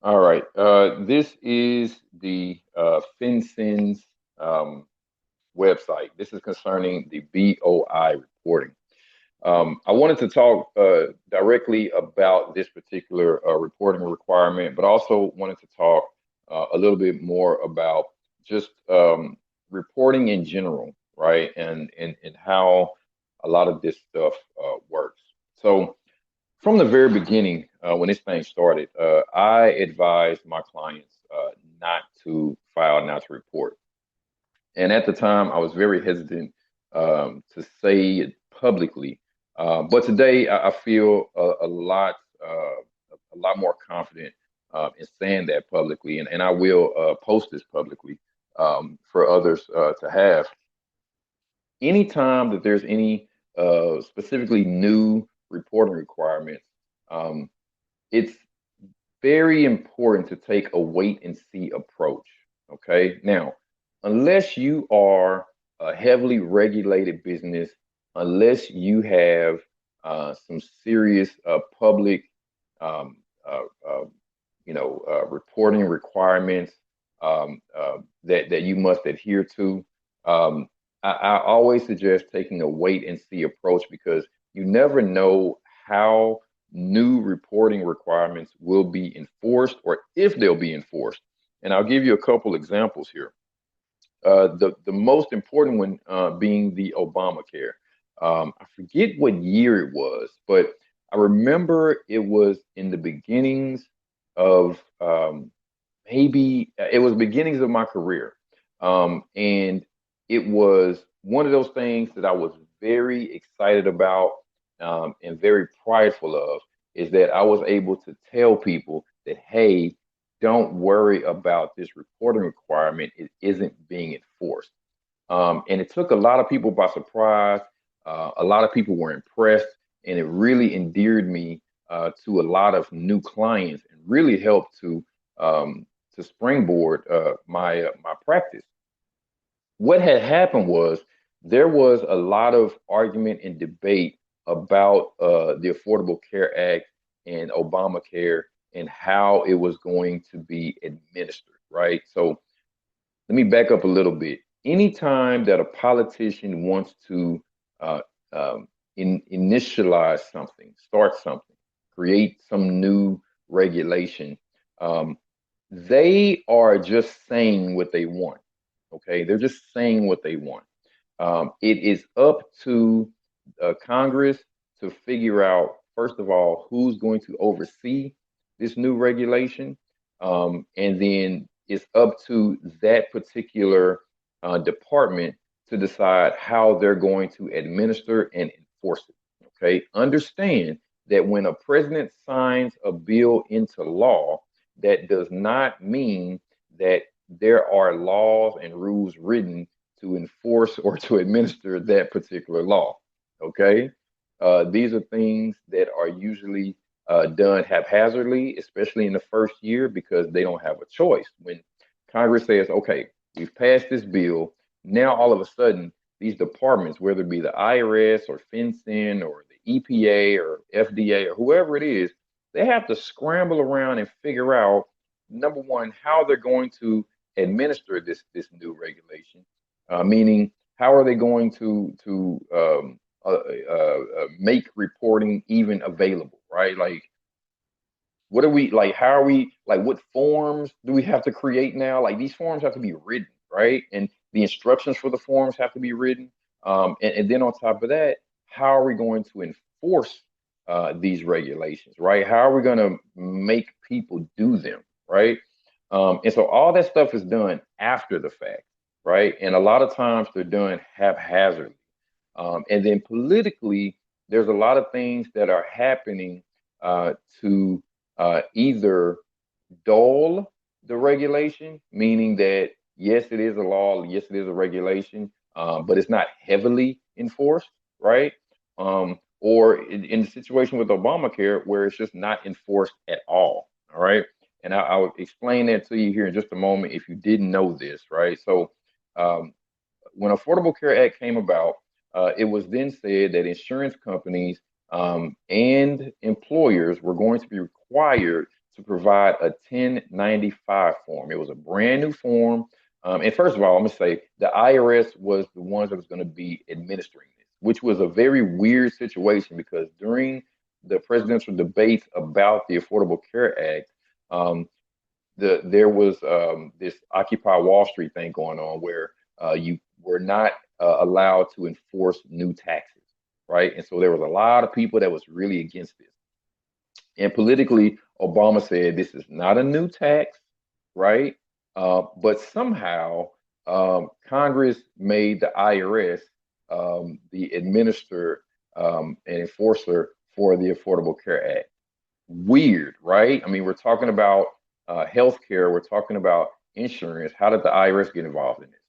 All right. This is the FinCEN's website. This is concerning the BOI reporting. I wanted to talk directly about this particular reporting requirement, but also wanted to talk a little bit more about just reporting in general, right? And how a lot of this stuff works. So, from the very beginning, when this thing started, I advised my clients not to file, not to report. And at the time, I was very hesitant to say it publicly. But today, I feel a lot more confident in saying that publicly, and I will post this publicly for others to have. Anytime that there's any specifically new reporting requirements, um, it's very important to take a wait and see approach. Okay. Now, unless you are a heavily regulated business, unless you have some serious public, um, uh, uh, reporting requirements that you must adhere to, um, I always suggest taking a wait and see approach because you never know how new reporting requirements will be enforced or if they'll be enforced. And I'll give you a couple examples here. The most important one being the Obamacare. I forget what year it was, but I remember it was in the beginnings of maybe it was beginnings of my career, and it was one of those things that I was very excited about and very prideful of. Is that I was able to tell people that, hey, don't worry about this reporting requirement. It isn't being enforced. And it took a lot of people by surprise. A lot of people were impressed, and it really endeared me to a lot of new clients and really helped to springboard my practice. What had happened was there was a lot of argument and debate about the Affordable Care Act and Obamacare and how it was going to be administered, right? So let me back up a little bit. Anytime that a politician wants to uh, initialize something, start something, create some new regulation, um, they are just saying what they want. Okay, they're just saying what they want. It is up to Congress to figure out, first of all, who's going to oversee this new regulation. And then it's up to that particular department to decide how they're going to administer and enforce it. Okay, understand that when a president signs a bill into law, that does not mean that there are laws and rules written to enforce or to administer that particular law. Okay. These are things that are usually done haphazardly, especially in the first year, because they don't have a choice. When Congress says, okay, we've passed this bill, now all of a sudden, these departments, whether it be the IRS or FinCEN or the EPA or FDA or whoever it is, they have to scramble around and figure out, number one, how they're going to administer this new regulation, meaning how are they going to make reporting even available, right? Like, what are we like? How are we like? What forms do we have to create now? Like, these forms have to be written, right? And the instructions for the forms have to be written. And then on top of that, how are we going to enforce these regulations, right? How are we going to make people do them, right? And so all that stuff is done after the fact, right? And a lot of times they're done haphazardly. And then politically, there's a lot of things that are happening to either dull the regulation, meaning that yes, it is a law, yes, it is a regulation, but it's not heavily enforced, right? Or in the situation with Obamacare, where it's just not enforced at all right? And I'll explain that to you here in just a moment if you didn't know this, right? So, um, when Affordable Care Act came about, it was then said that insurance companies and employers were going to be required to provide a 1095 form. It was a brand new form. And first of all, I'm going to say the IRS was the ones that was going to be administering this, which was a very weird situation because during the presidential debates about the Affordable Care Act, there was this Occupy Wall Street thing going on where you were not allowed to enforce new taxes, right? And so there was a lot of people that was really against this. And politically, Obama said this is not a new tax, right? But somehow Congress made the IRS the administrator and enforcer for the Affordable Care Act. Weird, right? I mean, we're talking about healthcare, we're talking about insurance. How did the IRS get involved in this?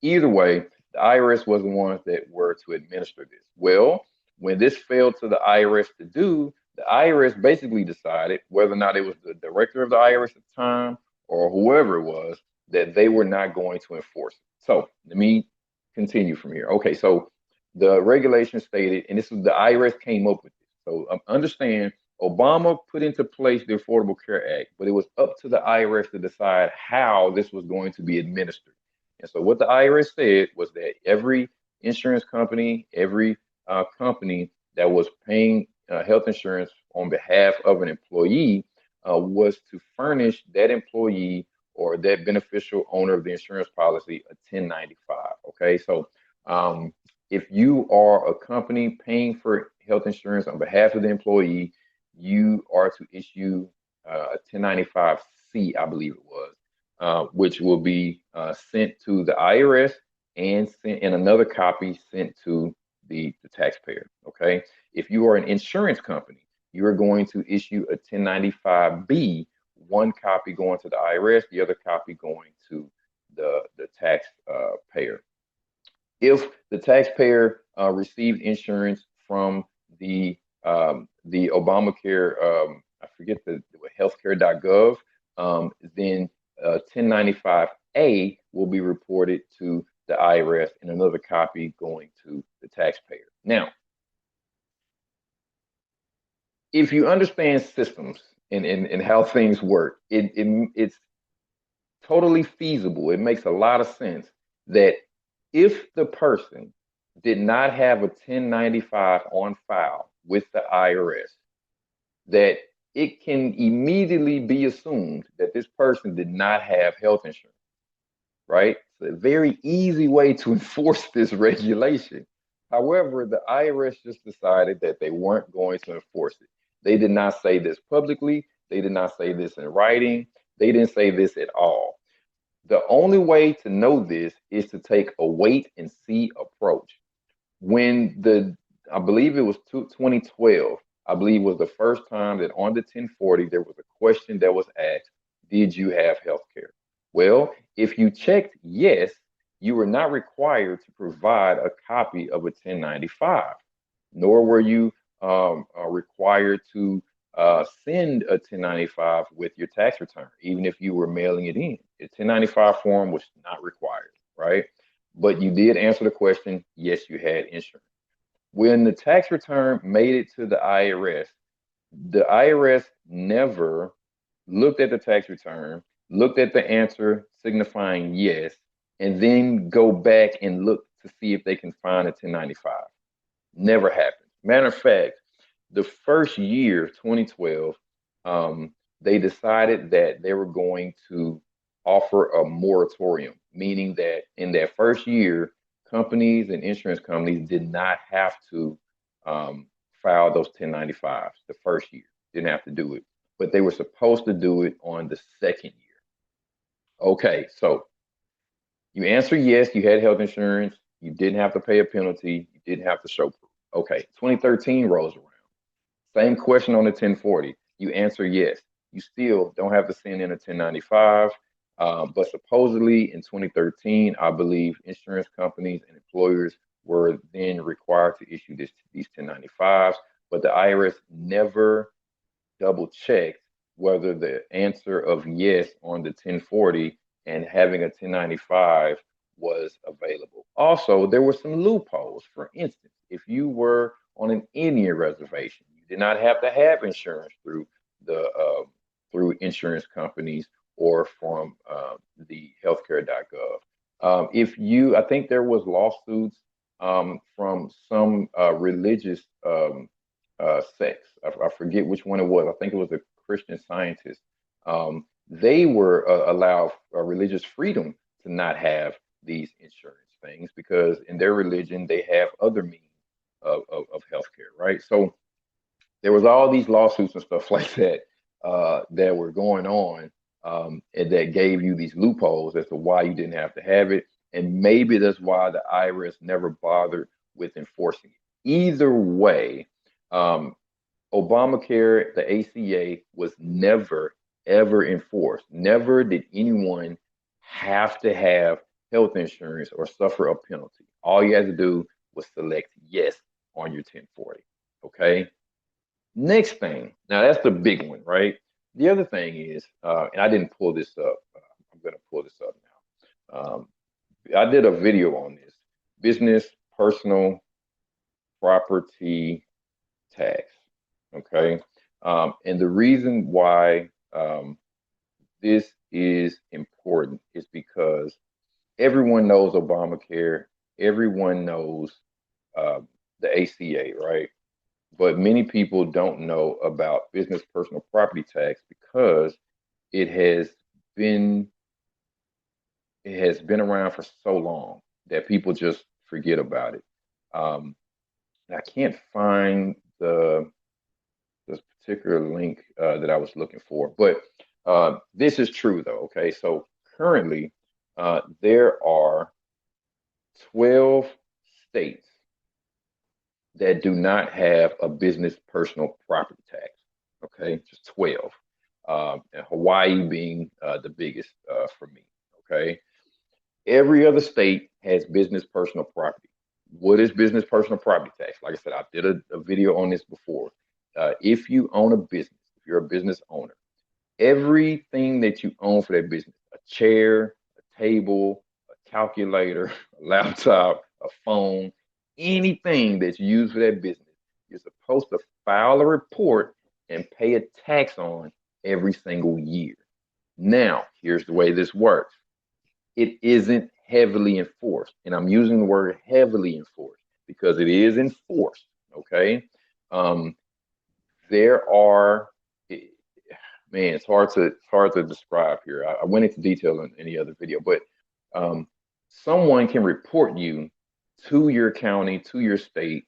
Either way, the IRS was the ones that were to administer this. Well, when this failed to the IRS to do, the IRS basically decided whether or not it was the director of the IRS at the time or whoever it was that they were not going to enforce it. So let me continue from here. Okay, so the regulation stated, and this is the IRS came up with this. So understand Obama put into place the Affordable Care Act, but it was up to the IRS to decide how this was going to be administered. And so what the IRS said was that every insurance company, every company that was paying health insurance on behalf of an employee was to furnish that employee or that beneficial owner of the insurance policy a 1095. Okay, so if you are a company paying for health insurance on behalf of the employee, you are to issue a 1095C, I believe it was, which will be sent to the IRS and sent in another copy sent to the taxpayer. Okay. If you are an insurance company, you are going to issue a 1095B, one copy going to the IRS, the other copy going to the taxpayer. If the taxpayer received insurance from the Obamacare, I forget the healthcare.gov, then 1095A will be reported to the IRS and another copy going to the taxpayer. Now, if you understand systems and how things work, it's totally feasible. It makes a lot of sense that if the person did not have a 1095 on file with the IRS, that it can immediately be assumed that this person did not have health insurance, right? It's a very easy way to enforce this regulation. However, the IRS just decided that they weren't going to enforce it. They did not say this publicly. They did not say this in writing. They didn't say this at all. The only way to know this is to take a wait and see approach. When I believe it was 2012, I believe was the first time that on the 1040, there was a question that was asked, did you have health care? Well, if you checked yes, you were not required to provide a copy of a 1095, nor were you required to send a 1095 with your tax return, even if you were mailing it in. A 1095 form was not required, right? But you did answer the question, yes, you had insurance. When the tax return made it to the IRS never looked at the tax return, looked at the answer signifying yes, and then go back and look to see if they can find a 1095. Never happened. Matter of fact, the first year, 2012, they decided that they were going to offer a moratorium, meaning that in that first year, companies and insurance companies did not have to file those 1095s the first year, didn't have to do it, but they were supposed to do it on the second year. Okay, so you answer yes, you had health insurance, you didn't have to pay a penalty, you didn't have to show proof. Okay, 2013 rolls around. Same question on the 1040. You answer yes. You still don't have to send in a 1095. But supposedly in 2013, I believe insurance companies and employers were then required to issue these 1095s. But the IRS never double checked whether the answer of yes on the 1040 and having a 1095 was available. Also, there were some loopholes. For instance, if you were on an Indian reservation, you did not have to have insurance through the through insurance companies or from the healthcare.gov. I think there was lawsuits from some religious sects. I forget which one it was. I think it was a Christian Scientist. They were allowed religious freedom to not have these insurance things because in their religion they have other means of healthcare, right? So there was all these lawsuits and stuff like that that were going on, and that gave you these loopholes as to why you didn't have to have it, and maybe that's why the IRS never bothered with enforcing it. Either way, um, Obamacare, the ACA, was never ever enforced. Never did anyone have to have health insurance or suffer a penalty. All you had to do was select yes on your 1040. Okay. Next thing, now that's the big one, right? The other thing is, and I didn't pull this up. I'm going to pull this up now. I did a video on this business personal property tax. Okay. And the reason why this is important is because everyone knows Obamacare, everyone knows uh, the ACA, right? But many people don't know about business personal property tax because it has been it has been around for so long that people just forget about it. Um, I can't find the this particular link that I was looking for, but this is true though. Okay, so currently there are 12 states that do not have a business personal property tax. Okay, just 12. And Hawaii being the biggest for me. Okay, every other state has business personal property. What is business personal property tax? Like I said, I did a video on this before. If you own a business, if you're a business owner, everything that you own for that business, a chair, a table, a calculator, a laptop, a phone, anything that's used for that business, you're supposed to file a report and pay a tax on every single year. Now, here's the way this works. It isn't heavily enforced. And I'm using the word heavily enforced because it is enforced. Okay. Um, there are man, it's hard to describe here. I went into detail in any other video, but um, someone can report you to your county, to your state,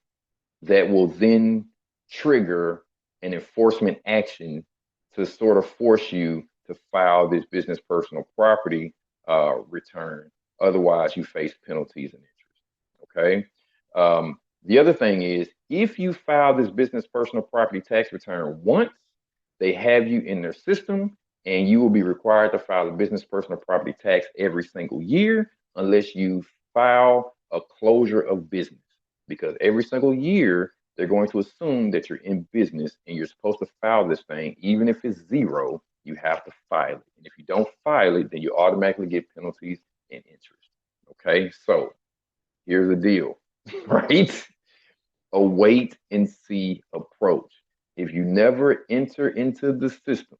that will then trigger an enforcement action to sort of force you to file this business personal property return. Otherwise, you face penalties and interest. Okay. The other thing is, if you file this business personal property tax return once, they have you in their system, and you will be required to file a business personal property tax every single year unless you file a closure of business. Because every single year, they're going to assume that you're in business and you're supposed to file this thing. Even if it's zero, you have to file it. And if you don't file it, then you automatically get penalties and interest. Okay, so here's the deal, right? A wait and see approach. If you never enter into the system,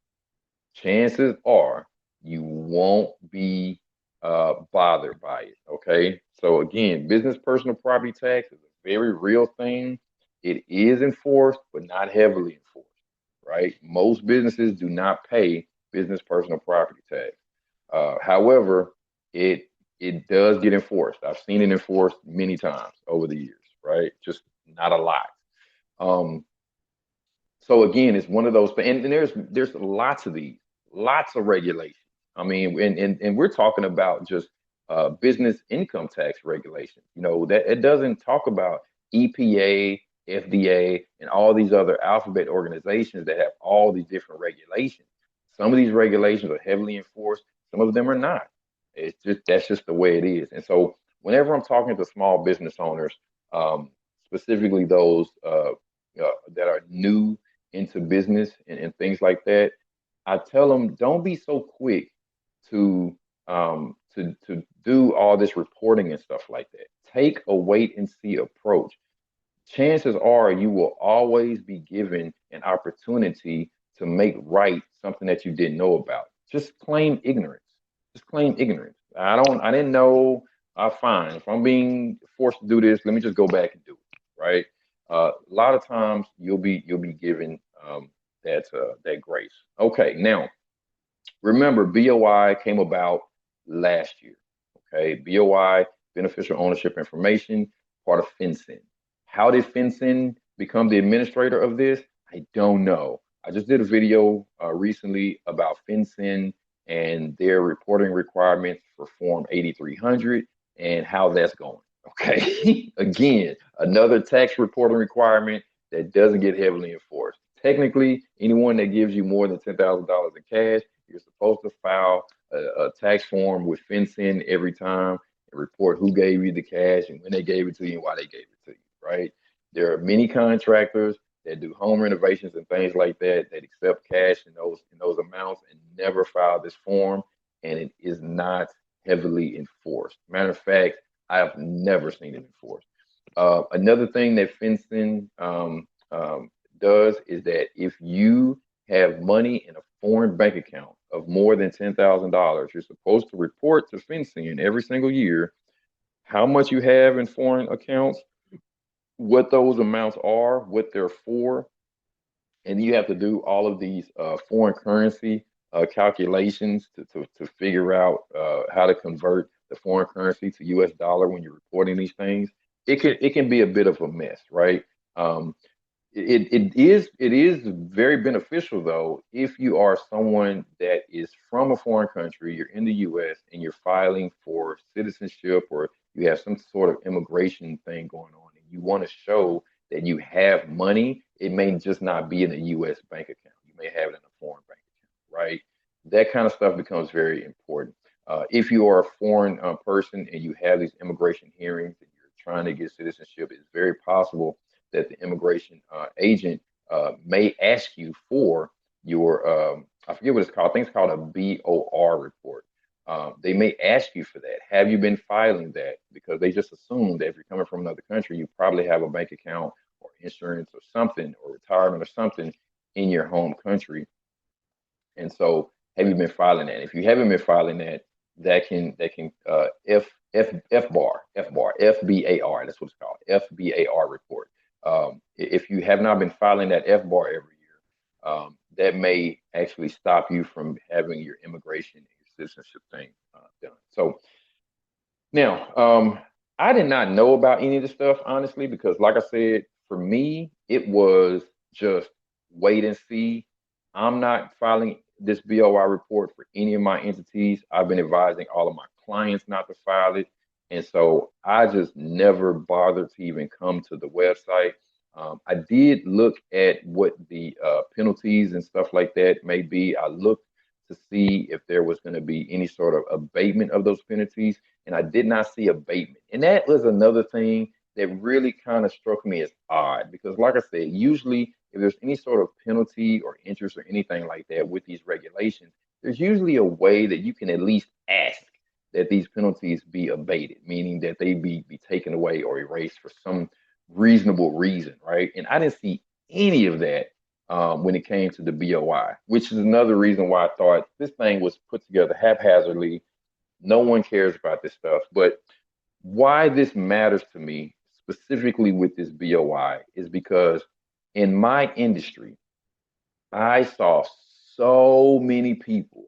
chances are you won't be bothered by it. Okay. So, again, business personal property tax is a very real thing. It is enforced, but not heavily enforced, right? Most businesses do not pay business personal property tax. However, it does get enforced. I've seen it enforced many times over the years, right? Just not a lot. Um, so again, it's one of those, and there's lots of these, lots of regulations. I mean, and we're talking about just business income tax regulations. You know, that it doesn't talk about EPA, FDA, and all these other alphabet organizations that have all these different regulations. Some of these regulations are heavily enforced, some of them are not. It's just that's just the way it is. And so whenever I'm talking to small business owners, specifically those that are new into business and things like that, I tell them don't be so quick to to do all this reporting and stuff like that. Take a wait and see approach. Chances are you will always be given an opportunity to make right something that you didn't know about. Just claim ignorance. Just claim ignorance. I didn't know. Fine. If I'm being forced to do this, let me just go back and do it. Right. A lot of times you'll be given that grace. Okay. Now remember, BOI came about last year. Okay. BOI, beneficial ownership information, part of FinCEN. How did FinCEN become the administrator of this? I don't know. I just did a video recently about FinCEN and their reporting requirements for Form 8300 and how that's going. Okay. Again, another tax reporting requirement that doesn't get heavily enforced. Technically, anyone that gives you more than $10,000 in cash, you're supposed to file a tax form with FinCEN every time and report who gave you the cash and when they gave it to you and why they gave it to you, right? There are many contractors that do home renovations and things like that that accept cash in those amounts and never file this form, and it is not heavily enforced. Matter of fact, I have never seen it enforced. Another thing that FinCEN does is that if you have money in a foreign bank account of more than $10,000, you're supposed to report to FinCEN every single year how much you have in foreign accounts, what those amounts are, what they're for, and you have to do all of these foreign currency calculations to figure out how to convert the foreign currency to US dollar when you're reporting these things. It can be a bit of a mess, right? It is very beneficial though if you are someone that is from a foreign country, you're in the U.S. and you're filing for citizenship or you have some sort of immigration thing going on and you want to show that you have money. It may just not be in a U.S. bank account. You may have it in a foreign bank account, right? That kind of stuff becomes very important. If you are a foreign person and you have these immigration hearings and you're trying to get citizenship, it's very possible that the immigration agent may ask you for your, I forget what it's called. I think it's called a BOR report. They may ask you for that. Have you been filing that? Because they just assume that if you're coming from another country, you probably have a bank account or insurance or something or retirement or something in your home country. And so, have you been filing that? If you haven't been filing that, that can FBAR. That's what it's called, FBAR report. If you have not been filing that FBAR every year, that may actually stop you from having your immigration and your citizenship thing done. So now, I did not know about any of this stuff, honestly, because like I said, for me, it was just wait and see. I'm not filing this BOI report for any of my entities. I've been advising all of my clients not to file it. And so I just never bothered to even come to the website. I did look at what the penalties and stuff like that may be. I looked to see if there was going to be any sort of abatement of those penalties, and I did not see abatement. And that was another thing that really kind of struck me as odd because, like I said, usually if there's any sort of penalty or interest or anything like that with these regulations, there's usually a way that you can at least ask that these penalties be abated, meaning that they be taken away or erased for some reasonable reason, right? And I didn't see any of that when it came to the BOI, which is another reason why I thought this thing was put together haphazardly. No one cares about this stuff. But why this matters to me, specifically with this BOI, is because in my industry, I saw so many people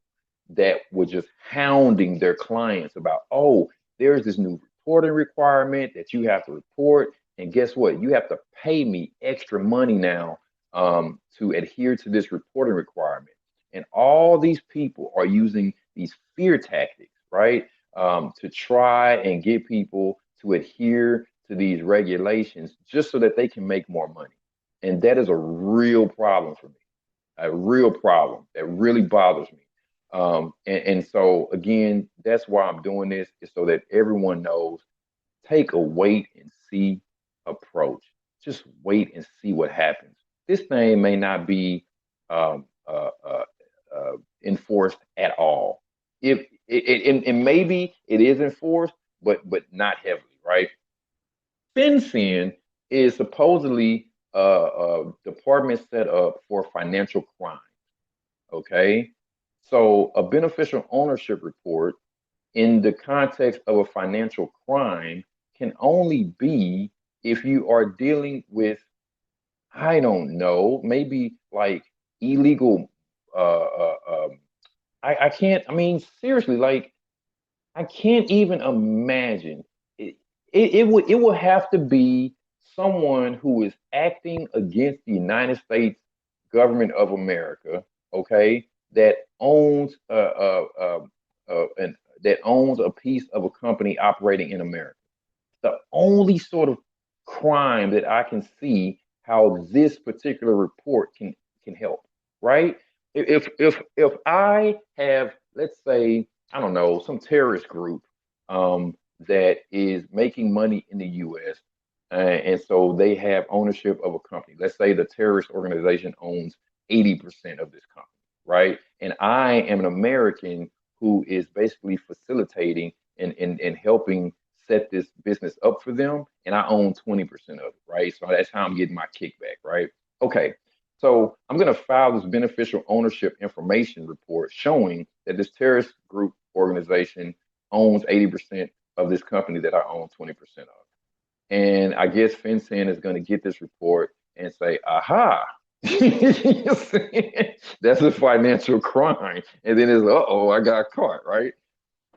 that were just hounding their clients about, oh, there's this new reporting requirement that you have to report. And guess what? You have to pay me extra money now to adhere to this reporting requirement. And all these people are using these fear tactics, right? To try and get people to adhere to these regulations just so that they can make more money. And that is a real problem for me, a real problem that really bothers me. And so, again, that's why I'm doing this, is so that everyone knows, take a wait and see approach. Just wait and see what happens. This thing may not be um, uh, uh, enforced at all. If and maybe it is enforced, but not heavily, right? FinCEN is supposedly a department set up for financial crime. Okay. So a beneficial ownership report in the context of a financial crime can only be if you are dealing with, I don't know, maybe like illegal. I can't. I mean, seriously, like I can't even imagine. It would have to be someone who is acting against the United States government of America, okay, that owns and that owns a piece of a company operating in America. The only sort of crime that I can see how this particular report can help, right? If I have, let's say, I don't know, some terrorist group that is making money in the U.S. And so they have ownership of a company. Let's say the terrorist organization owns 80% of this company, right? And I am an American who is basically facilitating and helping set this business up for them, and I own 20% of it, right? So that's how I'm getting my kickback, right? Okay. So I'm going to file this beneficial ownership information report showing that this terrorist group organization owns 80% of this company that I own 20% of. And I guess FinCEN is going to get this report and say, aha, that's a financial crime. And then it's, uh-oh, I got caught, right?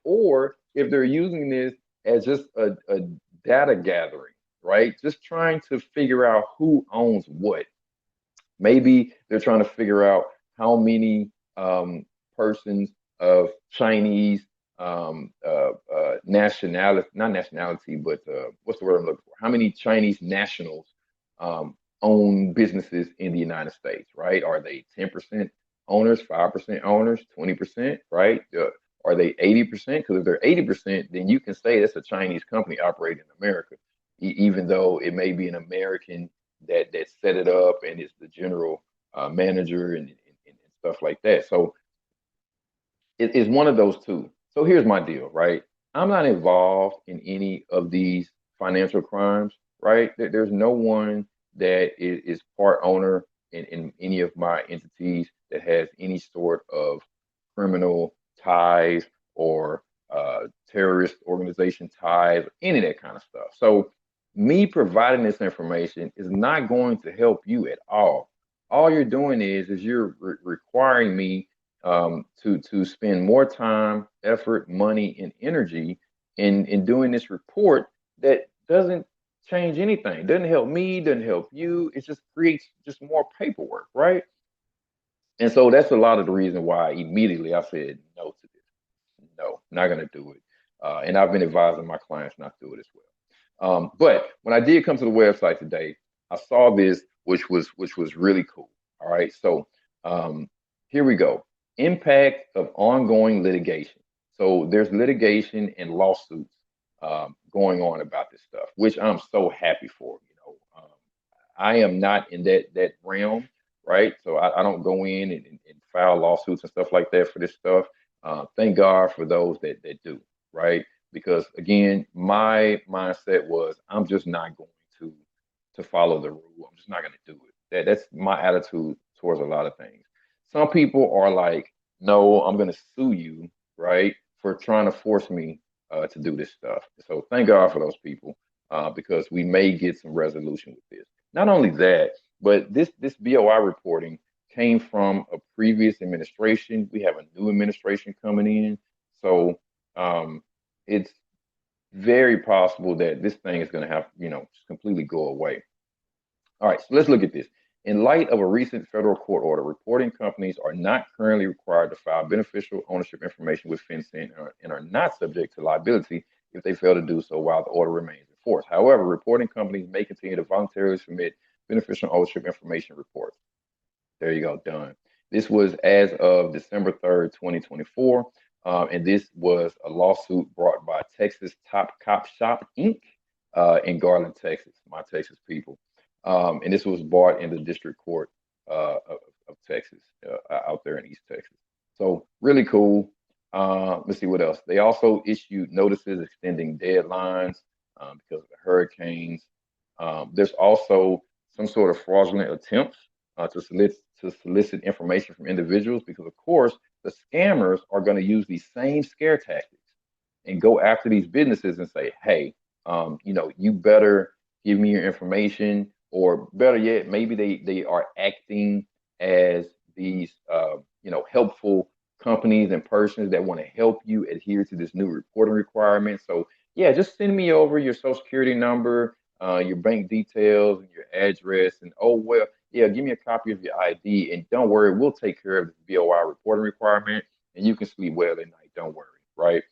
Or if they're using this as just a data gathering, right? Just trying to figure out who owns what. Maybe they're trying to figure out how many persons of Chinese nationality, not nationality, but what's the word I'm looking for? How many Chinese nationals own businesses in the United States, right? Are they 10% owners, 5% owners, 20%, right? Are they 80%? Because if they're 80%, then you can say that's a Chinese company operating in America, even though it may be an American that set it up and is the general manager and stuff like that. So it's one of those two. So here's my deal, right? I'm not involved in any of these financial crimes, right? There's no one that is part owner in any of my entities that has any sort of criminal ties or terrorist organization ties, any of that kind of stuff. So me providing this information is not going to help you at all. All you're doing is you're requiring me to spend more time, effort, money, and energy in doing this report that doesn't change anything. Doesn't help me, doesn't help you. It just creates just more paperwork, right? And so that's a lot of the reason why immediately I said no to this. No, not gonna do it. And I've been advising my clients not to do it as well. But when I did come to the website today, I saw this, which was really cool. All right, so here we go. Impact of ongoing litigation. So there's litigation and lawsuits going on about this stuff, which I'm so happy for. I am not in that realm, right? So I don't go in and file lawsuits and stuff like that for this stuff. Thank God for those that do, right? Because again, my mindset was I'm just not going to follow the rule. I'm just not going to do it. That's my attitude towards a lot of things. Some people are like, no, I'm going to sue you, right, for trying to force me to do this stuff. So thank God for those people because we may get some resolution with this. Not only that, but this BOI reporting came from a previous administration. We have a new administration coming in, so it's very possible that this thing is going to have just completely go away. All right, so let's look at this. In light of a recent federal court order, reporting companies are not currently required to file beneficial ownership information with FinCEN and are not subject to liability if they fail to do so while the order remains in force. However, reporting companies may continue to voluntarily submit beneficial ownership information reports. There you go, done. This was as of December 3rd, 2024. And this was a lawsuit brought by Texas Top Cop Shop Inc. In Garland, Texas, my Texas people. And this was brought in the district court of Texas, out there in East Texas. So really cool. Let's see what else. They also issued notices extending deadlines because of the hurricanes. There's also some sort of fraudulent attempts to solicit information from individuals because, of course, the scammers are going to use these same scare tactics and go after these businesses and say, hey, you better give me your information, or better yet, maybe they are acting as these helpful companies and persons that want to help you adhere to this new reporting requirement. So yeah, just send me over your social security number, your bank details, and your address, and oh well, yeah, give me a copy of your ID, and don't worry, we'll take care of the BOI reporting requirement, and you can sleep well at night. Don't worry, right?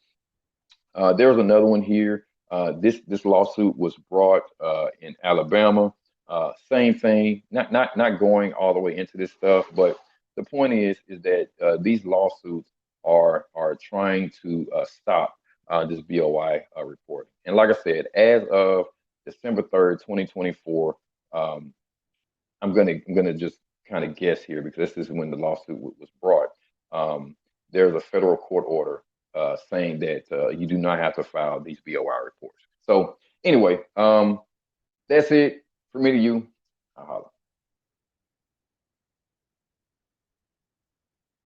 There was another one here. This lawsuit was brought in Alabama. Same thing. Not going all the way into this stuff, but the point is that these lawsuits are trying to stop this BOI reporting. And like I said, as of December 3rd, 2024, I'm gonna just kind of guess here because this is when the lawsuit was brought. There's a federal court order saying that you do not have to file these BOI reports. So anyway, that's it for me to you.